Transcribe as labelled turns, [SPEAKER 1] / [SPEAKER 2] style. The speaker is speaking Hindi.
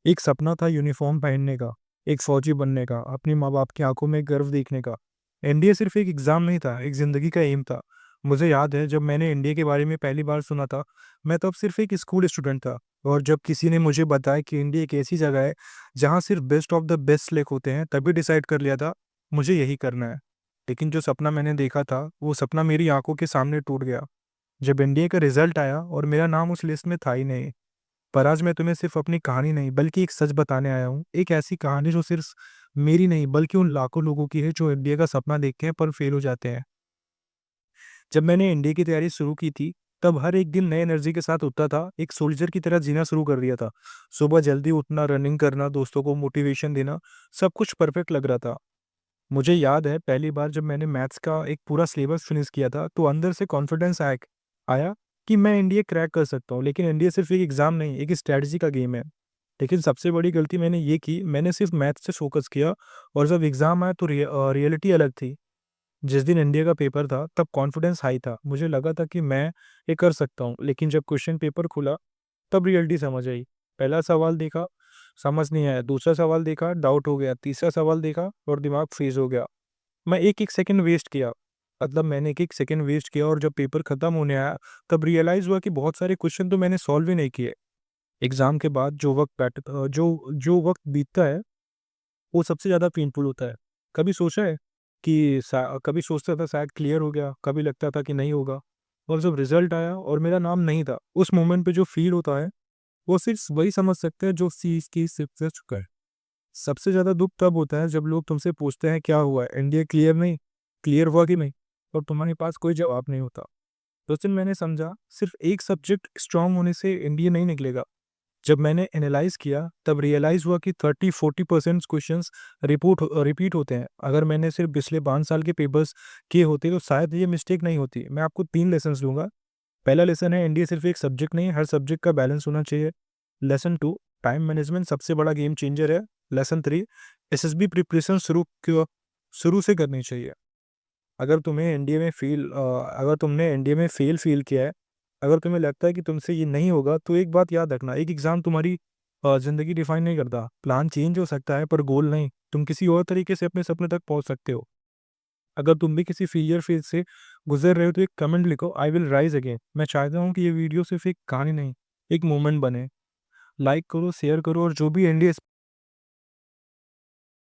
[SPEAKER 1] एक सपना था यूनिफ़ॉर्म पहनने का, एक फ़ौजी बनने का, अपने माँ-बाप की आँखों में गर्व देखने का। एनडीए सिर्फ़ एक एग्ज़ाम नहीं था, एक ज़िंदगी का एम था। मुझे याद है जब मैंने एनडीए के बारे में पहली बार सुना था, मैं तब सिर्फ़ एक स्कूल स्टूडेंट था और जब किसी ने मुझे बताया कि एनडीए एक ऐसी जगह है, जहाँ सिर्फ़ best of the best select होते हैं, तभी डिसाइड कर लिया था, मुझे यही करना है। लेकिन जो सपना मैंने देखा था, वो सपना मेरी आँखों के सामने टूट गया। जब एनडीए का रिज़ल्ट आया और मेरा नाम उस लिस्ट में था ही नहीं। पर आज मैं तुम्हें सिर्फ़ अपनी कहानी नहीं, बल्कि एक सच बताने आया हूँ। एक ऐसी कहानी जो सिर्फ़ मेरी नहीं, बल्कि उन लाखों लोगों की है जो एनडीए का सपना देखते हैं पर फेल हो जाते हैं। जब मैंने एनडीए की तैयारी शुरू की थी, तब हर एक दिन नई एनर्जी के साथ उठता था, एक सोल्जर की तरह जीना शुरू कर दिया था। सुबह जल्दी उठना, रनिंग करना, दोस्तों को मोटिवेशन देना, सब कुछ परफेक्ट लग रहा था। मुझे याद है पहली बार जब मैंने मैथ्स का एक पूरा सिलेबस फिनिश किया था, तो अंदर से कॉन्फिडेंस आया कि मैं एनडीए क्रैक कर सकता हूँ। लेकिन एनडीए सिर्फ़ एक एग्ज़ाम नहीं, एक स्ट्रैटेजी का गेम है। लेकिन सबसे बड़ी गलती मैंने ये की, मैंने सिर्फ़ मैथ्स से फ़ोकस किया और जब एग्ज़ाम आया तो रियलिटी अलग थी। जिस दिन एनडीए का पेपर था, तब कॉन्फिडेंस हाई था। मुझे लगा था कि मैं ये कर सकता हूँ, लेकिन जब क्वेश्चन पेपर खुला, तब रियलिटी समझ आई। पहला सवाल देखा, समझ नहीं आया, दूसरा सवाल देखा, डाउट हो गया, तीसरा सवाल देखा और दिमाग फ्रीज़ हो गया। मैं एक-एक सेकंड वेस्ट किया। मतलब मैंने एक-एक सेकंड वेस्ट किया और जब पेपर खत्म होने आया, तब रियलाइज़ हुआ कि बहुत सारे क्वेश्चन तो मैंने सॉल्व ही नहीं किए। एग्ज़ाम के बाद जो वक़्त बीतता है, वो सबसे ज़्यादा पेनफुल होता है। कभी सोचा है कि कभी सोचता था शायद क्लियर हो गया, कभी लगता था कि नहीं होगा और जब रिज़ल्ट आया और मेरा नाम नहीं था, उस मोमेंट पे जो फ़ील होता है, वो सिर्फ़ वही समझ सकते हैं जो उस चीज़ की सिर्फ चुका है। सबसे ज़्यादा दुःख तब होता है जब लोग तुमसे पूछते हैं क्या हुआ है? एनडीए क्लियर हुआ कि नहीं? और तुम्हारे पास कोई जवाब नहीं होता। तो उस दिन मैंने समझा सिर्फ़ एक सब्जेक्ट स्ट्रॉन्ग होने से एनडीए नहीं निकलेगा। जब मैंने एनालाइज़ किया तब रियलाइज़ हुआ कि 30-40% क्वेश्चंस रिपीट होते हैं। अगर मैंने सिर्फ़ पिछले 5 साल के पेपर्स किए होते तो शायद ये मिस्टेक नहीं होती। मैं आपको 3 लेसन्स दूँगा। पहला लेसन है एनडीए सिर्फ़ एक सब्जेक्ट नहीं है, हर सब्जेक्ट का बैलेंस होना चाहिए। लेसन 2 टाइम मैनेजमेंट सबसे बड़ा गेम चेंजर है। लेसन 3 एसएसबी प्रिपरेशन शुरू से करनी चाहिए। अगर तुमने एनडीए में फ़ील किया है, अगर तुम्हें लगता है कि तुमसे ये नहीं होगा, तो एक बात याद रखना, एक एग्ज़ाम तुम्हारी ज़िंदगी डिफ़ाइन नहीं करता। प्लान चेंज हो सकता है, पर गोल नहीं। तुम किसी और तरीके से अपने सपने तक पहुँच सकते हो। अगर तुम भी किसी फेलियर फ़ेज़ से गुज़र रहे हो, तो एक कमेंट लिखो, आई विल राइज़ अगेन। मैं चाहता हूँ कि ये वीडियो सिर्फ़ एक कहानी नहीं, एक मोमेंट बने। लाइक करो, शेयर करो और जो भी एनडीए